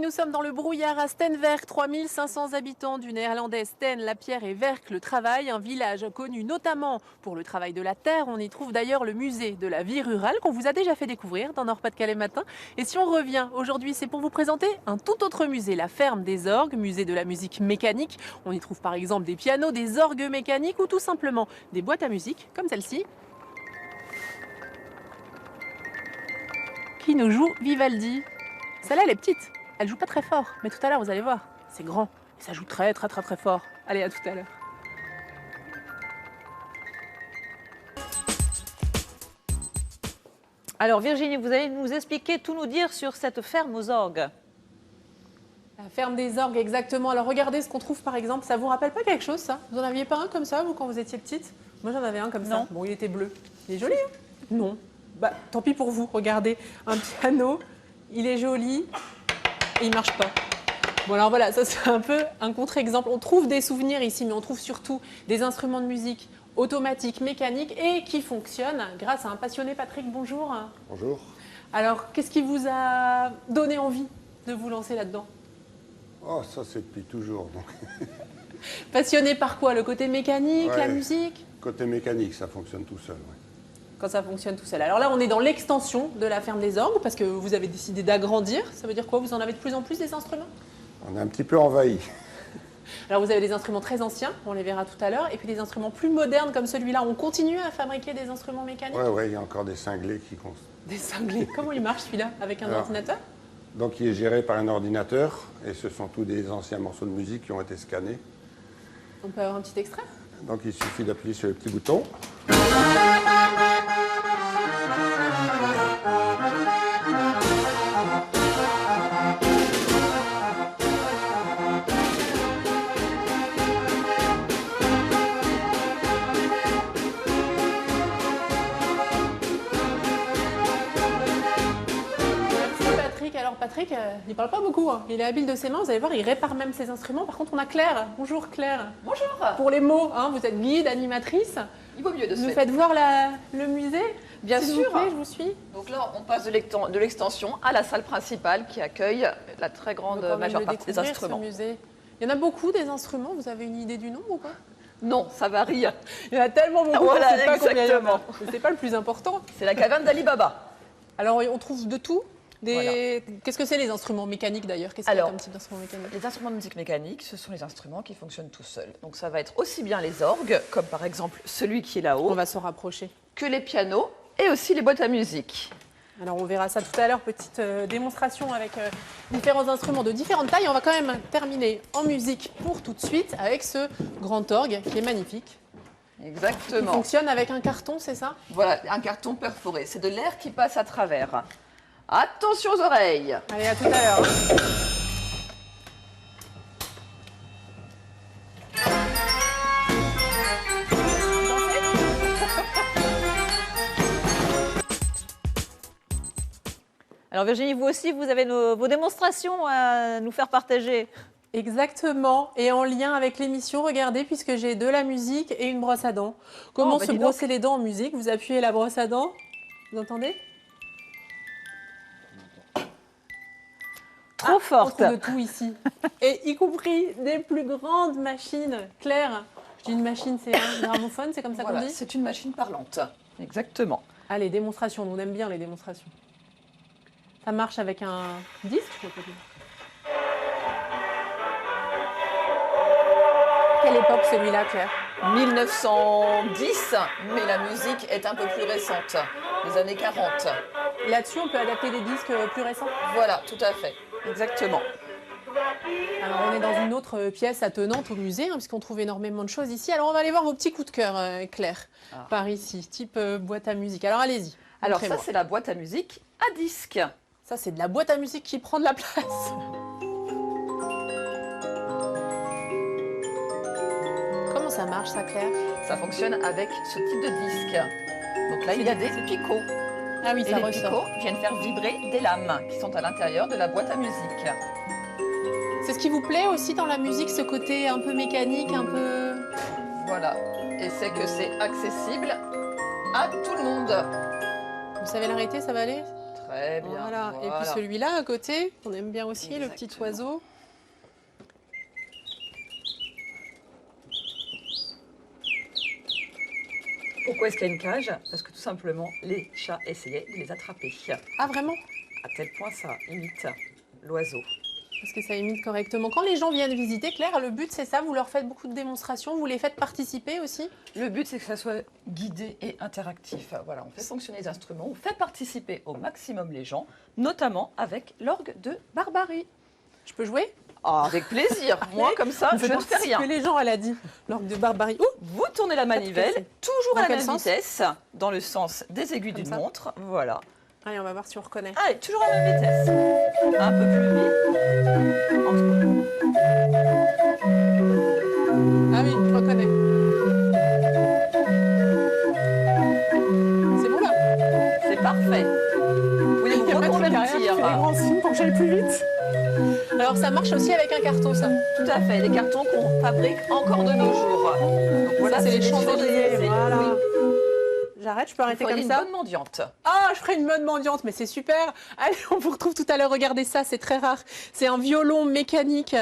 nous sommes dans le brouillard à Steenwerk, 3500 habitants du néerlandais Steen, la pierre et Werk, le travail, un village connu notamment pour le travail de la terre. On y trouve d'ailleurs le musée de la vie rurale qu'on vous a déjà fait découvrir dans Nord-Pas-de-Calais matin. Et si on revient aujourd'hui, c'est pour vous présenter un tout autre musée, la ferme des orgues, musée de la musique mécanique. On y trouve par exemple des pianos, des orgues mécaniques ou tout simplement des boîtes à musique comme celle-ci, qui nous joue Vivaldi. Celle-là, elle est petite. Elle joue pas très fort. Mais tout à l'heure, vous allez voir, c'est grand. Et ça joue très fort. Allez, à tout à l'heure. Alors Virginie, vous allez nous expliquer, tout nous dire sur cette ferme aux orgues. La ferme des orgues, exactement. Alors regardez ce qu'on trouve par exemple. Ça vous rappelle pas quelque chose, ça? Vous en aviez pas un comme ça, vous, quand vous étiez petite? Moi, j'en avais un comme ça. Bon, il était bleu. Il est joli, hein? Non. Bah, tant pis pour vous. Regardez, un piano, il est joli et il marche pas. Bon, alors voilà, ça c'est un peu un contre-exemple. On trouve des souvenirs ici, mais on trouve surtout des instruments de musique automatiques, mécaniques et qui fonctionnent grâce à un passionné. Patrick, bonjour. Bonjour. Alors, qu'est-ce qui vous a donné envie de vous lancer là-dedans? Oh, ça c'est depuis toujours. Donc. Passionné par quoi? Le côté mécanique, Ouais. la musique? Côté mécanique, ça fonctionne tout seul. Ouais. Quand ça fonctionne tout seul. Alors là, on est dans l'extension de la ferme des orgues parce que vous avez décidé d'agrandir. Ça veut dire quoi? Vous en avez de plus en plus des instruments? On est un petit peu envahi. Alors vous avez des instruments très anciens, on les verra tout à l'heure, et puis des instruments plus modernes comme celui-là. On continue à fabriquer des instruments mécaniques? Ouais, il y a encore des cinglés qui comptent. Des cinglés. Comment il marche celui-là? Avec un ordinateur? Donc il est géré par un ordinateur et ce sont tous des anciens morceaux de musique qui ont été scannés. On peut avoir un petit extrait? Donc il suffit d'appuyer sur le petit bouton. Alors Patrick, il parle pas beaucoup, hein. Il est habile de ses mains, vous allez voir, il répare même ses instruments. Par contre, on a Claire. Bonjour Claire. Bonjour. Pour les mots, hein, vous êtes guide, animatrice. Il vaut mieux de se Vous faire. faites voir le musée? Bien S'il sûr. vous plaît, je vous suis. Donc là, on passe de l'extension à la salle principale qui accueille la très grande majeure partie des instruments. Ce musée. Il y en a beaucoup des instruments, vous avez une idée du nombre ou pas? Non, ça varie. Il y en a tellement beaucoup, Voilà, on sait pas combien il y en a. exactement. C'est pas le plus important. C'est la caverne d'Ali Baba. Alors, on trouve de tout. Voilà. Qu'est-ce que c'est les instruments mécaniques d'ailleurs? Qu'est-ce qu'il y a comme type d'instruments mécaniques? Les instruments de musique mécanique, ce sont les instruments qui fonctionnent tout seuls. Donc ça va être aussi bien les orgues, comme par exemple celui qui est là-haut, On va se rapprocher. que les pianos et aussi les boîtes à musique. Alors on verra ça tout à l'heure, petite démonstration avec différents instruments de différentes tailles. On va quand même terminer en musique pour tout de suite avec ce grand orgue qui est magnifique. Il Exactement. fonctionne avec un carton, c'est ça? Voilà, un carton perforé. C'est de l'air qui passe à travers. Attention aux oreilles. Allez, à tout à l'heure. Alors Virginie, vous aussi, vous avez vos démonstrations à nous faire partager. Exactement, et en lien avec l'émission, regardez, puisque j'ai de la musique et une brosse à dents. Comment bah se dis donc. brosser les dents en musique? Vous appuyez la brosse à dents, vous entendez? Trop On forte. trouve de tout ici, et y compris des plus grandes machines. Claire, je dis une machine, c'est un gramophone, c'est comme ça qu'on Voilà, dit? c'est une machine parlante. Exactement. Allez, démonstration, on aime bien les démonstrations. Ça marche avec un disque, je peux dire. Quelle époque celui-là, Claire? 1910, mais la musique est un peu plus récente, les années 40. Là-dessus, on peut adapter des disques plus récents? Voilà, tout à fait, exactement. Alors, on est dans une autre pièce attenante au musée, hein, puisqu'on trouve énormément de choses ici. Alors, on va aller voir vos petits coups de cœur, Claire, par ici, type boîte à musique. Alors, allez-y. Alors ça, montrez-moi. c'est la boîte à musique à disque. Ça, c'est de la boîte à musique qui prend de la place. Comment ça marche, ça, Claire? Ça fonctionne avec ce type de disque. Donc là, il y a des picots. Ah oui, Et ça les ressort. picots viennent faire vibrer des lames qui sont à l'intérieur de la boîte à musique. C'est ce qui vous plaît aussi dans la musique, ce côté un peu mécanique, un peu... Voilà. Et c'est que c'est accessible à tout le monde. Vous savez l'arrêter, ça va aller? Très bien. Voilà. Et voilà. puis celui-là à côté, on aime bien aussi, le petit Exactement. oiseau. Pourquoi est-ce qu'il y a une cage? Parce que tout simplement, les chats essayaient de les attraper. Ah vraiment? À tel point, ça imite l'oiseau. Parce que ça imite correctement. Quand les gens viennent visiter, Claire, le but c'est ça, vous leur faites beaucoup de démonstrations, vous les faites participer aussi? Le but, c'est que ça soit guidé et interactif. Voilà, on fait fonctionner les instruments, on fait participer au maximum les gens, notamment avec l'orgue de Barbarie. Je peux jouer? Ah, avec plaisir. Moi, comme ça, On je fait ne fais rien. participer les gens, elle a dit. L'orgue de Barbarie. Ouh, Vous tournez la manivelle, casser. toujours Dans à la quel même sens? vitesse, dans le sens des aiguilles Comme d'une ça montre. Voilà. allez, on va voir si on reconnaît. Allez, toujours à la même vitesse. Un peu plus vite. Ah oui, je reconnais. C'est bon là? C'est parfait. Vous voulez Il y a vous pas de truc derrière, je fais des reconvertir. grands signes pour que j'aille plus vite. Alors ça marche aussi avec un carton, ça. Tout à fait, des cartons qu'on fabrique encore de nos jours. Donc voilà, Ça, c'est les des chandeliers. chandeliers. Voilà. Oui. J'arrête, je peux arrêter Soyez comme une ça? bonne mendiante. Ah, je ferai une mode mendiante, mais c'est super. Allez, on vous retrouve tout à l'heure. Regardez ça, c'est très rare. C'est un violon mécanique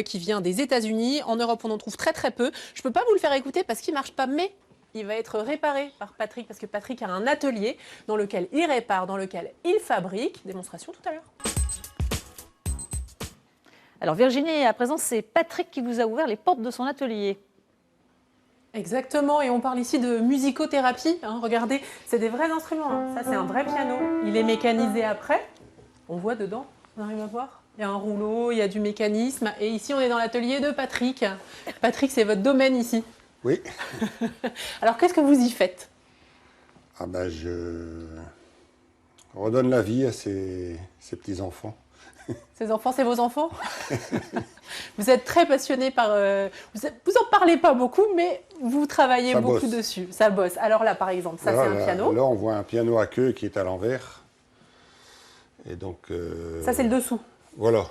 qui vient des États-Unis. En Europe, on en trouve très très peu. Je peux pas vous le faire écouter parce qu'il marche pas, mais il va être réparé par Patrick parce que Patrick a un atelier dans lequel il répare, dans lequel il fabrique. Démonstration tout à l'heure. Alors Virginie, à présent, c'est Patrick qui vous a ouvert les portes de son atelier. Exactement, et on parle ici de musicothérapie. Hein. Regardez, c'est des vrais instruments. Hein. Ça, c'est un vrai piano. Il est mécanisé après. On voit dedans, on arrive à voir. Il y a un rouleau, il y a du mécanisme. Et ici, on est dans l'atelier de Patrick. Patrick, c'est votre domaine ici. Oui. Alors, qu'est-ce que vous y faites? Ah ben, je redonne la vie à ces petits-enfants. Ces enfants, c'est vos enfants? Vous êtes très passionné par... vous en parlez pas beaucoup, mais vous travaillez Ça beaucoup bosse. dessus. Ça bosse. Alors là, par exemple, ça, Voilà, c'est un piano. Là, on voit un piano à queue qui est à l'envers. Et donc... Ça, c'est le dessous. Voilà.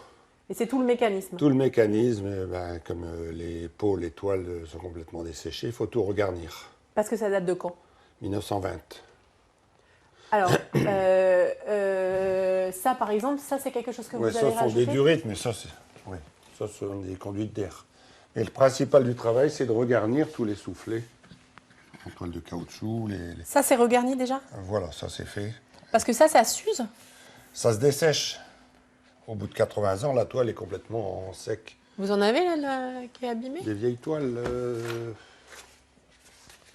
Et c'est tout le mécanisme. Tout le mécanisme, comme les pots, les toiles sont complètement desséchées, il faut tout regarnir. Parce que ça date de quand? 1920. Alors, ça, par exemple, ça, c'est quelque chose que Ouais, vous ça avez sont rajouté? des durites, mais ça, ça sont des conduites d'air. Et le principal du travail, c'est de regarnir tous les soufflets. En toile de caoutchouc, Ça, c'est regarni déjà? voilà, ça c'est fait. Parce que ça s'use. Ça se dessèche. Au bout de 80 ans, la toile est complètement en sec. Vous en avez, là, qui est abîmée? Des vieilles toiles,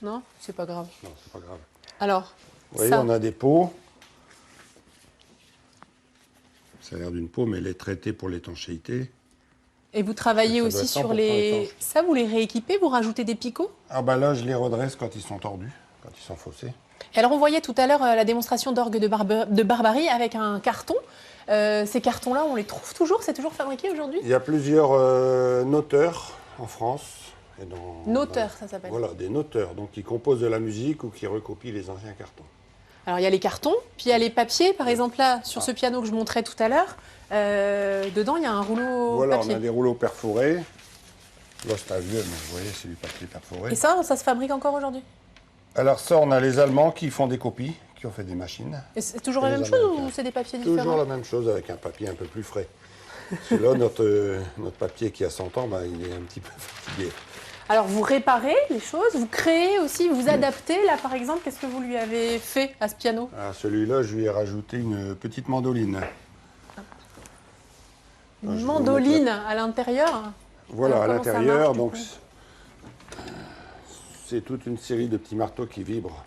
Non, c'est pas grave. non, c'est pas grave. Alors, Vous voyez, ça, on a des pots. Ça a l'air d'une peau, mais elle est traitée pour l'étanchéité. et vous travaillez Ça doit aussi être sur 100% les... étanche. Ça, vous les rééquipez, vous rajoutez des picots? Ah ben là, je les redresse quand ils sont tordus, quand ils sont faussés. Et alors, on voyait tout à l'heure la démonstration d'orgue de Barbarie avec un carton. Ces cartons-là, on les trouve toujours? C'est toujours fabriqué aujourd'hui? Il y a plusieurs noteurs en France. Et Noteurs, ça s'appelle. Voilà, des noteurs, donc qui composent de la musique ou qui recopient les anciens cartons. Alors, il y a les cartons, puis il y a les papiers. Par exemple, là, sur ce piano que je montrais tout à l'heure, dedans, il y a un rouleau Voilà, papier. on a des rouleaux perforés. Là, c'est un vieux, mais vous voyez, c'est du papier perforé. Et ça se fabrique encore aujourd'hui? Alors ça, on a les Allemands qui font des copies, qui ont fait des machines. Et c'est toujours la Et même les chose Américains. ou c'est des papiers différents? Toujours la même chose avec un papier un peu plus frais. Celui-là, notre papier qui a 100 ans, il est un petit peu fatigué. Alors, vous réparez les choses, vous créez aussi, vous adaptez. Là, par exemple, qu'est-ce que vous lui avez fait à ce piano? À celui-là, je lui ai rajouté une petite mandoline. Une je vais vous mandoline à l'intérieur. Voilà, Alors, à comment ça l'intérieur, marche, du donc coup c'est toute une série de petits marteaux qui vibrent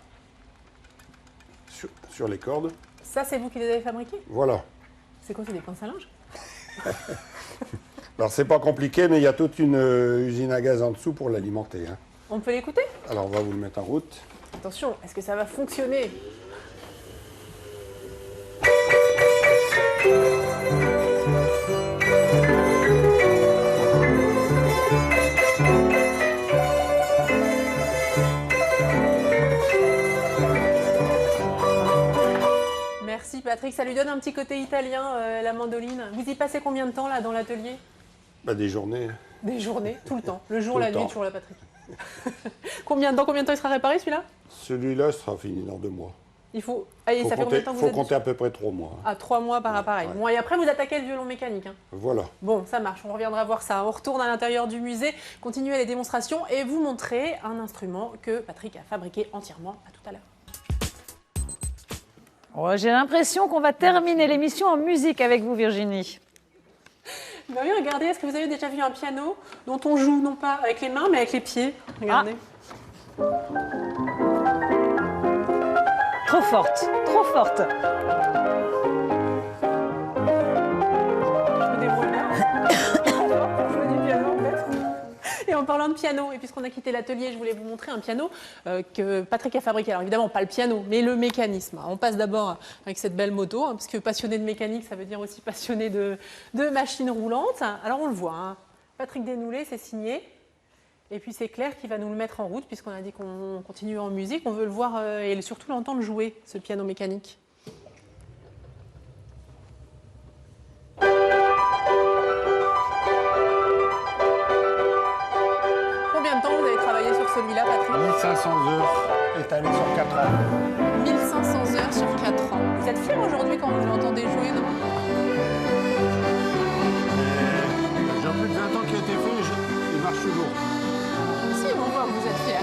sur les cordes. Ça, c'est vous qui les avez fabriqués? Voilà. C'est quoi, c'est des pinces à linge? Alors c'est pas compliqué, mais il y a toute une usine à gaz en dessous pour l'alimenter. Hein. On peut l'écouter? Alors on va vous le mettre en route. Attention, est-ce que ça va fonctionner? Merci Patrick, ça lui donne un petit côté italien, la mandoline. Vous y passez combien de temps là dans l'atelier? Des journées. Des journées, tout le temps. Le jour, Tout la le nuit, temps. toujours la Patrick. Dans combien de temps il sera réparé celui-là? Celui-là sera fini dans 2 mois. Il faut... Allez, ça fait combien de temps que vous faut êtes compter à peu près 3 mois. À 3 mois par appareil. Ouais. Bon, et après, vous attaquez le violon mécanique. Hein. Voilà. Bon, ça marche, on reviendra voir ça. On retourne à l'intérieur du musée, continuer les démonstrations et vous montrer un instrument que Patrick a fabriqué entièrement. À tout à l'heure. Oh, j'ai l'impression qu'on va terminer l'émission en musique avec vous, Virginie. Bah oui, regardez, est-ce que vous avez déjà vu un piano dont on joue non pas avec les mains mais avec les pieds? Regardez. Trop forte, trop forte. Je me débrouille bien. Je joue du piano en fait. Et en parlant de piano, et puisqu'on a quitté l'atelier, je voulais vous montrer un piano que Patrick a fabriqué. Alors évidemment, pas le piano, mais le mécanisme. On passe d'abord avec cette belle moto, hein, parce que passionné de mécanique, ça veut dire aussi passionné de machines roulantes. Alors on le voit, hein. Patrick Desnoulets, c'est signé. Et puis c'est Claire qui va nous le mettre en route, puisqu'on a dit qu'on continue en musique. On veut le voir et surtout l'entendre jouer, ce piano mécanique. Combien de temps vous avez travaillé sur celui-là, Patrick? 1500 heures étalées sur 4 ans. 1500 heures sur 4 ans. Vous êtes fier aujourd'hui quand vous l'entendez jouer, non? J'ai plus de 20 ans qui a été fait, il marche toujours. Si, on voit que vous êtes fier.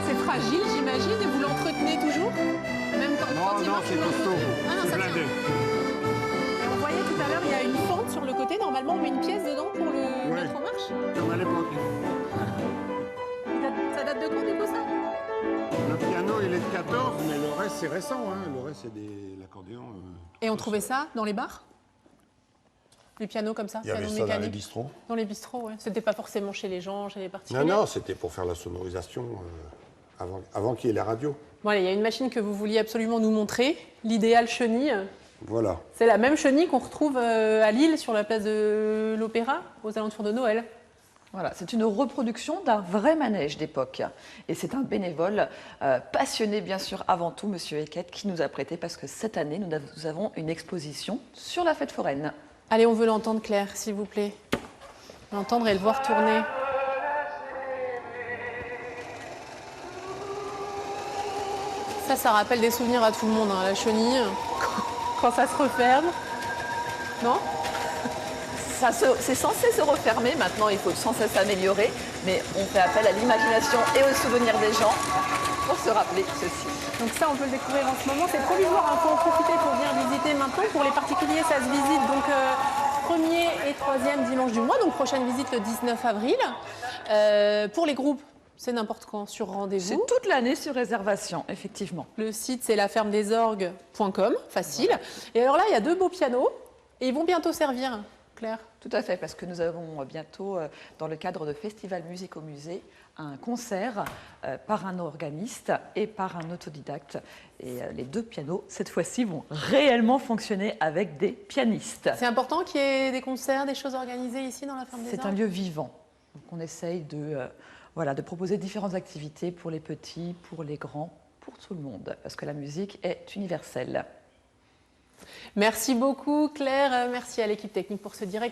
C'est fragile, j'imagine, et vous l'entretenez toujours? Même quand il Non, marche, c'est vous costaud. l'entretenez? Ah non, C'est ça tient. blindé. Et on voyait tout à l'heure, il y a une fente sur le côté. Normalement, on met une pièce dedans pour le Ouais. mettre en marche. Comme à l'époque. Ça date de quand, du coup, ça? Le piano, il est de 14, mais le reste, c'est récent. Hein. Le reste, c'est l'accordéon. Et on trouvait ça dans les bars? Les pianos comme ça, Il y avait pianos ça dans les mécaniques. bistrots. Dans les bistrots, ouais. C'était pas forcément chez les gens, chez les particuliers. Non, c'était pour faire la sonorisation avant qu'il y ait la radio. Bon, allez, il y a une machine que vous vouliez absolument nous montrer, l'idéal chenille. Voilà. C'est la même chenille qu'on retrouve à Lille, sur la place de l'Opéra, aux alentours de Noël. Voilà, c'est une reproduction d'un vrai manège d'époque. Et c'est un bénévole passionné, bien sûr, avant tout, Monsieur Eckert, qui nous a prêté, parce que cette année, nous avons une exposition sur la fête foraine. Allez, on veut l'entendre, Claire, s'il vous plaît. L'entendre et le voir tourner. Ça rappelle des souvenirs à tout le monde, hein, la chenille, quand ça se referme. Non? C'est censé se refermer, maintenant il faut sans cesse s'améliorer, mais on fait appel à l'imagination et aux souvenirs des gens pour se rappeler ceci. Donc ça, on peut le découvrir en ce moment. C'est provisoire, il faut en profiter pour venir visiter maintenant. Pour les particuliers, ça se visite donc 1er et 3e dimanche du mois. Donc prochaine visite le 19 avril. Pour les groupes, c'est n'importe quand, sur rendez-vous. C'est toute l'année sur réservation, effectivement. Le site, c'est lafermedesorgues.com, facile. Voilà. Et alors là, il y a 2 beaux pianos et ils vont bientôt servir, Claire. Tout à fait, parce que nous avons bientôt, dans le cadre de Festival Musique au Musée, un concert par un organiste et par un autodidacte. Et les 2 pianos, cette fois-ci, vont réellement fonctionner avec des pianistes. C'est important qu'il y ait des concerts, des choses organisées ici dans la Ferme des Orgues. C'est un lieu vivant. Donc on essaye de proposer différentes activités pour les petits, pour les grands, pour tout le monde, parce que la musique est universelle. Merci beaucoup, Claire. Merci à l'équipe technique pour ce direct.